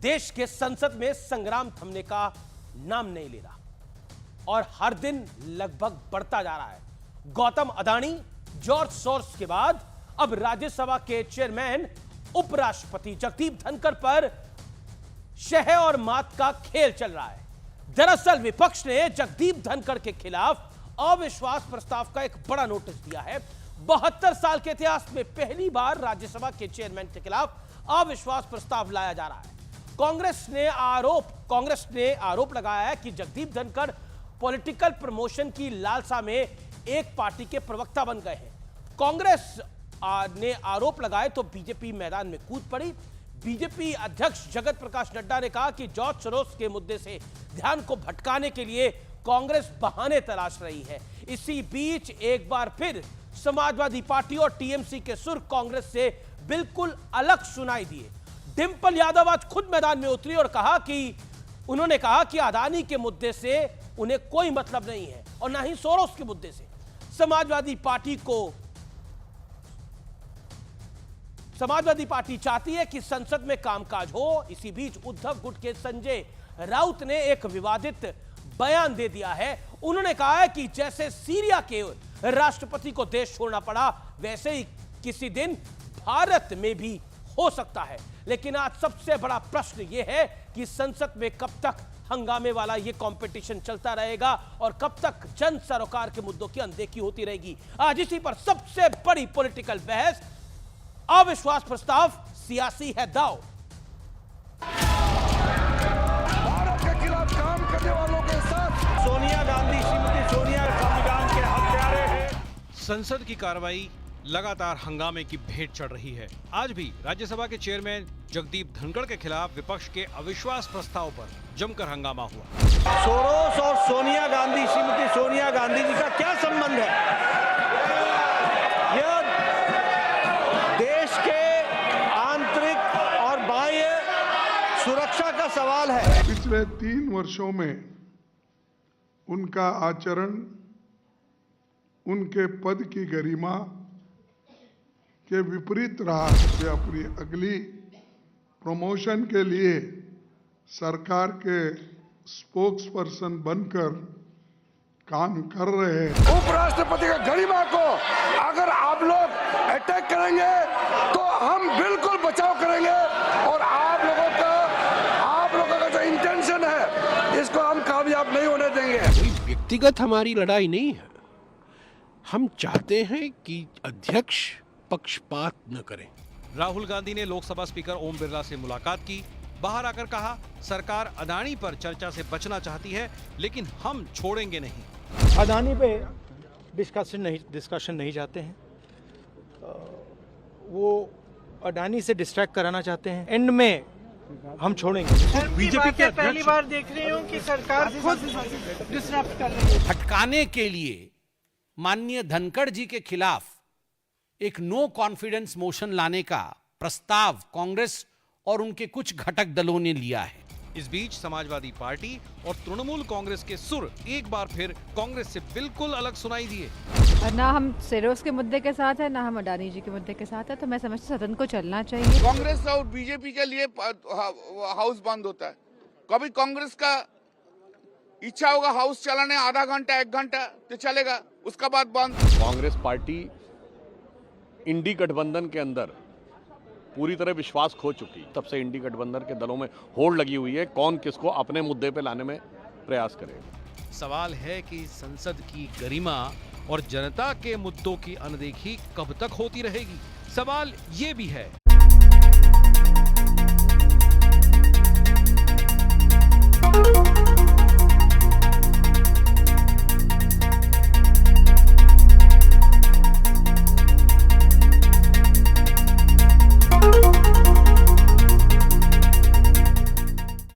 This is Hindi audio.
देश के संसद में संग्राम थमने का नाम नहीं ले रहा और हर दिन लगभग बढ़ता जा रहा है। गौतम अडानी, जॉर्ज सोरोस के बाद अब राज्यसभा के चेयरमैन उपराष्ट्रपति जगदीप धनखड़ पर शह और मात का खेल चल रहा है। दरअसल विपक्ष ने जगदीप धनखड़ के खिलाफ अविश्वास प्रस्ताव का एक बड़ा नोटिस दिया है। 72 साल के इतिहास में पहली बार राज्यसभा के चेयरमैन के खिलाफ अविश्वास प्रस्ताव लाया जा रहा है। कांग्रेस ने आरोप लगाया है कि जगदीप धनखड़ पॉलिटिकल प्रमोशन की लालसा में एक पार्टी के प्रवक्ता बन गए हैं। कांग्रेस ने आरोप लगाए तो बीजेपी मैदान में कूद पड़ी। बीजेपी अध्यक्ष जगत प्रकाश नड्डा ने कहा कि जॉर्ज सोरोस के मुद्दे से ध्यान को भटकाने के लिए कांग्रेस बहाने तलाश रही है। इसी बीच एक बार फिर समाजवादी पार्टी और टीएमसी के सुर कांग्रेस से बिल्कुल अलग सुनाई दिए। डिंपल यादव आज खुद मैदान में उतरी और उन्होंने कहा कि अडानी के मुद्दे से उन्हें कोई मतलब नहीं है और ना ही सोरोस के मुद्दे से। समाजवादी पार्टी चाहती है कि संसद में कामकाज हो। इसी बीच उद्धव गुट के संजय राउत ने एक विवादित बयान दे दिया है। उन्होंने कहा है कि जैसे सीरिया के राष्ट्रपति को देश छोड़ना पड़ा, वैसे ही किसी दिन भारत में भी हो सकता है। लेकिन आज सबसे बड़ा प्रश्न यह है कि संसद में कब तक हंगामे वाला यह कंपटीशन चलता रहेगा और कब तक जन सरोकार के मुद्दों की अनदेखी होती रहेगी। आज इसी पर सबसे बड़ी पॉलिटिकल बहस, अविश्वास प्रस्ताव सियासी है दांव। भारत के खिलाफ काम करने वालों के साथ सोनिया गांधी, श्रीमती सोनिया संविधान के हत्यारे हैं। संसद की कार्रवाई लगातार हंगामे की भेंट चढ़ रही है। आज भी राज्यसभा के चेयरमैन जगदीप धनखड़ के खिलाफ विपक्ष के अविश्वास प्रस्ताव पर जमकर हंगामा हुआ। सोरोस और सोनिया गांधी, श्रीमती सोनिया गांधी जी का क्या संबंध है? यह देश के आंतरिक और बाह्य सुरक्षा का सवाल है। पिछले 3 वर्षों में उनका आचरण उनके पद की गरिमा के विपरीत रहा। वे अपनी अगली प्रमोशन के लिए सरकार के स्पोक्स पर्सन बनकर काम कर रहे हैं। उपराष्ट्रपति के गरिमा को अगर आप लोग अटैक करेंगे तो हम बिल्कुल बचाव करेंगे और आप लोगों का जो इंटेंशन है इसको हम कामयाब नहीं होने देंगे। कोई व्यक्तिगत हमारी लड़ाई नहीं है। हम चाहते हैं कि अध्यक्ष पक्षपात न करें। राहुल गांधी ने लोकसभा स्पीकर ओम बिरला से मुलाकात की। बाहर आकर कहा, सरकार अडानी पर चर्चा से बचना चाहती है, लेकिन हम छोड़ेंगे नहीं। अडानी पे डिस्कशन नहीं चाहते हैं। वो अडानी से डिस्ट्रैक्ट कराना चाहते हैं। एंड में हम छोड़ेंगे। बीजेपी के पहली बार देख रही हूँ कि सरकार खुद डिस्टर्ब कर रही है। हटकाने के लिए माननीय धनखड़ जी के खिलाफ एक नो कॉन्फिडेंस मोशन लाने का प्रस्ताव कांग्रेस और उनके कुछ घटक दलों ने लिया है। इस बीच समाजवादी पार्टी और तृणमूल कांग्रेस के सुर एक बार फिर कांग्रेस से बिल्कुल अलग सुनाई दिए। ना हम सोरोस के मुद्दे के साथ है, ना हम अडानी जी के मुद्दे के साथ है, तो मैं समझती सदन को चलना चाहिए। कांग्रेस और बीजेपी के लिए हाउस बंद होता है। कभी कांग्रेस का इच्छा होगा हाउस चलाने, आधा घंटा 1 घंटा तो चलेगा, उसका बाद बंद। कांग्रेस पार्टी इंडी गठबंधन के अंदर पूरी तरह विश्वास खो चुकी। तब से इंडी गठबंधन के दलों में होड़ लगी हुई है, कौन किसको अपने मुद्दे पे लाने में प्रयास करेगा। सवाल है कि संसद की गरिमा और जनता के मुद्दों की अनदेखी कब तक होती रहेगी। सवाल ये भी है